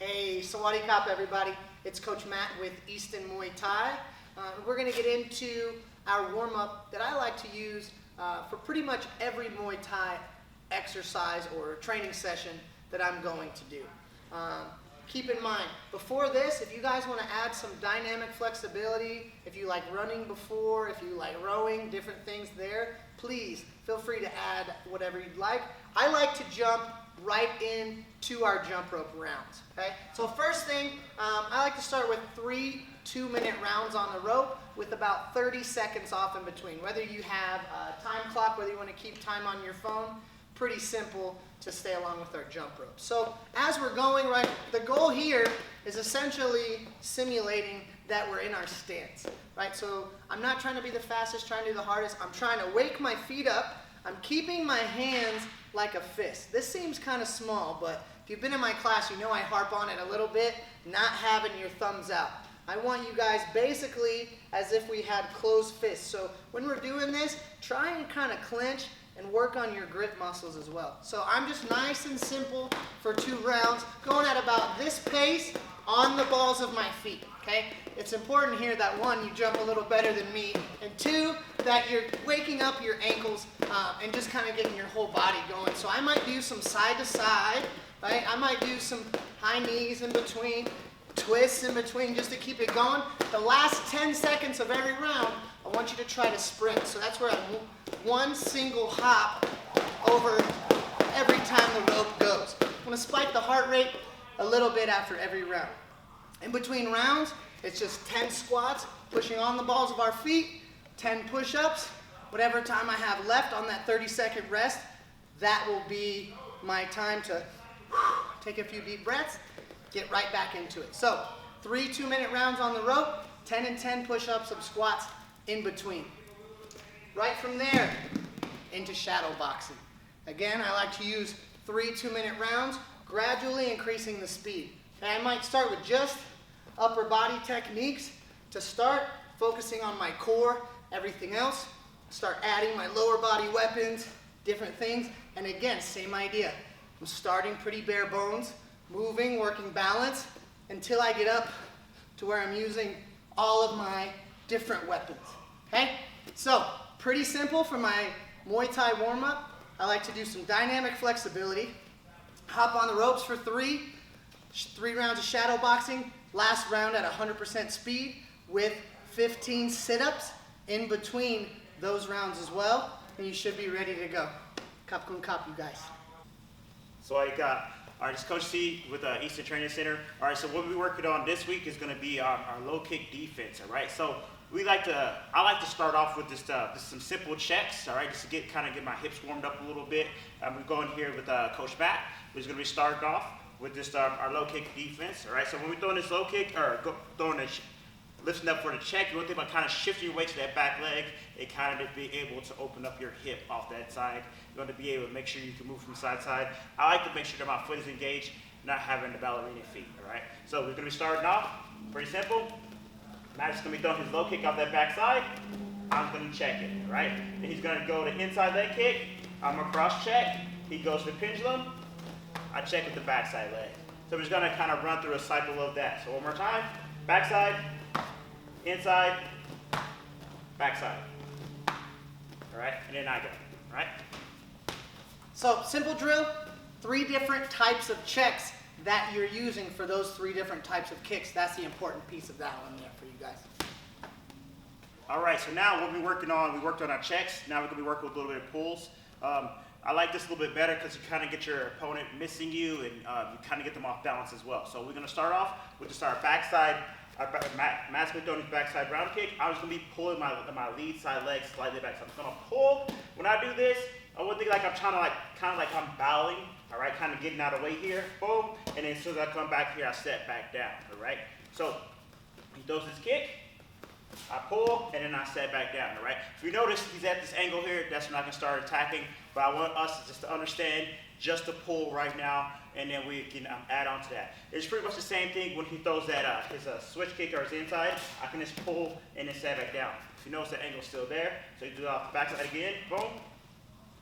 Hey, Sawadee Kop everybody. It's Coach Matt with Easton Muay Thai. We're going to get into our warm-up that I like to use for pretty much every Muay Thai exercise or training session that I'm going to do. Keep in mind, before this, if you guys want to add some dynamic flexibility, if you like running before, if you like rowing, different things there, please feel free to add whatever you'd like. I like to jump right into our jump rope rounds. Okay? So first thing, I like to start with 3 2-minute rounds on the rope with about 30 seconds off in between. Whether you have a time clock, whether you want to keep time on your phone, pretty simple to stay along with our jump rope. So as we're going, right, the goal here is essentially simulating that we're in our stance, right? So I'm not trying to be the fastest, trying to do the hardest. I'm trying to wake my feet up. I'm keeping my hands like a fist. This seems kind of small, but if you've been in my class, you know I harp on it a little bit, not having your thumbs out. I want you guys basically as if we had closed fists. So when we're doing this, try and kind of clench and work on your grip muscles as well. So I'm just nice and simple for 2 rounds, going at about this pace on the balls of my feet, okay? It's important here that 1, you jump a little better than me, and 2, that you're waking up your ankles and just kind of getting your whole body going. So I might do some side to side, right? I might do some high knees in between, twists in between just to keep it going. The last 10 seconds of every round, I want you to try to sprint. So that's where I'm 1 single hop over every time the rope goes. I'm going to spike the heart rate a little bit after every round. In between rounds, it's just 10 squats, pushing on the balls of our feet, 10 push-ups. Whatever time I have left on that 30-second rest, that will be my time to take a few deep breaths, get right back into it. So 3 2-minute rounds on the rope, 10 and 10 push-ups, some squats in between. Right from there, into shadow boxing. Again, I like to use 3 2-minute rounds, gradually increasing the speed. Okay, I might start with just upper body techniques to start, focusing on my core, everything else. Start adding my lower body weapons, different things. And again, same idea. I'm starting pretty bare bones, moving, working balance, until I get up to where I'm using all of my different weapons. Okay? So, pretty simple for my Muay Thai warm-up. I like to do some dynamic flexibility. Hop on the ropes for 3 rounds of shadow boxing. Last round at 100% speed with 15 sit-ups in between those rounds as well. And you should be ready to go. Kop kun kop, you guys. So all right, it's Coach C with Easton Training Center. All right, so what we're working on this week is going to be our low kick defense. All right, so I like to start off with just some simple checks. All right, just to kind of get my hips warmed up a little bit. We're going here with Coach Matt. We're going to be starting off with just our low kick defense. All right, so when we're throwing this low kick or lifting up for the check, you want to think about kind of shifting your weight to that back leg and kind of be able to open up your hip off that side. You're going to be able to make sure you can move from side to side. I like to make sure that my foot is engaged, not having the ballerina feet, all right? So we're going to be starting off, pretty simple. Matt's going to be throwing his low kick off that back side. I'm going to check it, all right? Then he's going to go to inside leg kick. I'm going to cross check. He goes to pendulum. I check with the backside leg. So we're just going to kind of run through a cycle of that. So one more time, backside, inside, backside. All right, and then I go, all right? So simple drill, 3 different types of checks that you're using for those 3 different types of kicks. That's the important piece of that one there for you guys. All right, so now what we worked on our checks. Now we're going to be working with a little bit of pulls. I like this a little bit better because you kind of get your opponent missing you and you kind of get them off balance as well. So we're going to start off with just our backside. Matt's going to throw his backside round kick. I'm just going to be pulling my lead side leg slightly back. So I'm just going to pull. When I do this, I would think like I'm trying to kind of like I'm bowing, all right, kind of getting out of the way here, boom, and then as soon as I come back here, I step back down, all right? So he throws his kick, I pull, and then I step back down, all right? If you notice, he's at this angle here, that's when I can start attacking, but I want us just to understand just to pull right now, and then we can add on to that. It's pretty much the same thing when he throws that his switch kick or his inside. I can just pull and then step back down. If you notice the angle's still there, so you do it off the backside again, boom,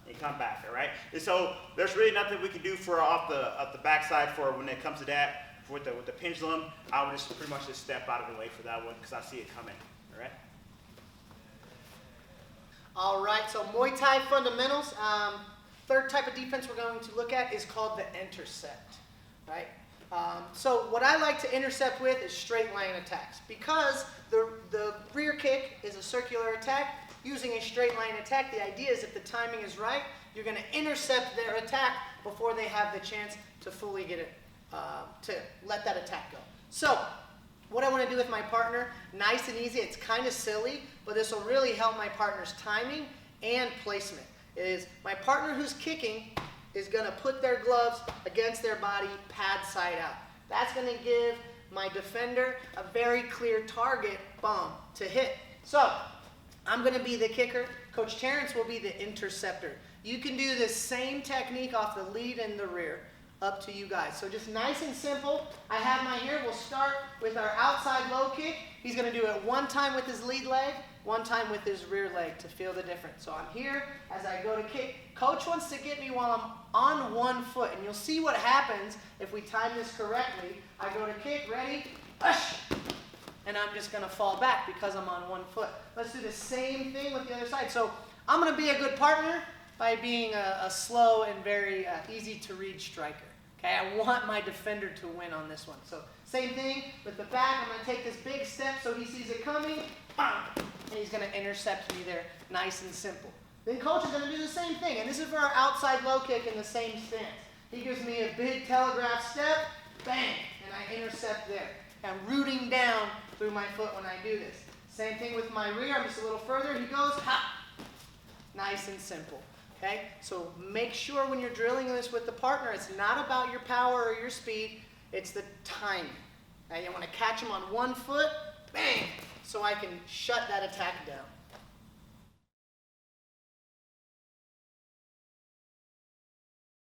and come back, all right? And so there's really nothing we can do for off the backside for when it comes to that. with the pendulum, I would just pretty much just step out of the way for that one because I see it coming. All right. All right, so Muay Thai fundamentals. Third type of defense we're going to look at is called the intercept, right? So what I like to intercept with is straight line attacks. Because the rear kick is a circular attack, using a straight line attack, the idea is if the timing is right, you're going to intercept their attack before they have the chance to fully get it, to let that attack go. So what I want to do with my partner, nice and easy, it's kind of silly, but this will really help my partner's timing and placement, is my partner who's kicking is going to put their gloves against their body, pad side out. That's going to give my defender a very clear target, boom, to hit. So I'm going to be the kicker. Coach Terrence will be the interceptor. You can do this same technique off the lead and the rear. Up to you guys. So just nice and simple. I have my here. We'll start with our outside low kick. He's going to do it one time with his lead leg, one time with his rear leg to feel the difference. So I'm here as I go to kick. Coach wants to get me while I'm on one foot. And you'll see what happens if we time this correctly. I go to kick, ready, push. And I'm just going to fall back because I'm on one foot. Let's do the same thing with the other side. So I'm going to be a good partner by being a slow and very easy to read striker. Okay, I want my defender to win on this one. So same thing with the back. I'm going to take this big step so he sees it coming. Bam, and he's going to intercept me there. Nice and simple. Then coach is going to do the same thing. And this is for our outside low kick in the same stance. He gives me a big telegraph step. Bang, and I intercept there. I'm rooting down through my foot when I do this. Same thing with my rear. I'm just a little further. He goes, ha. Nice and simple. Okay, so make sure when you're drilling this with the partner, it's not about your power or your speed, it's the timing. Now you want to catch him on one foot, bang, so I can shut that attack down.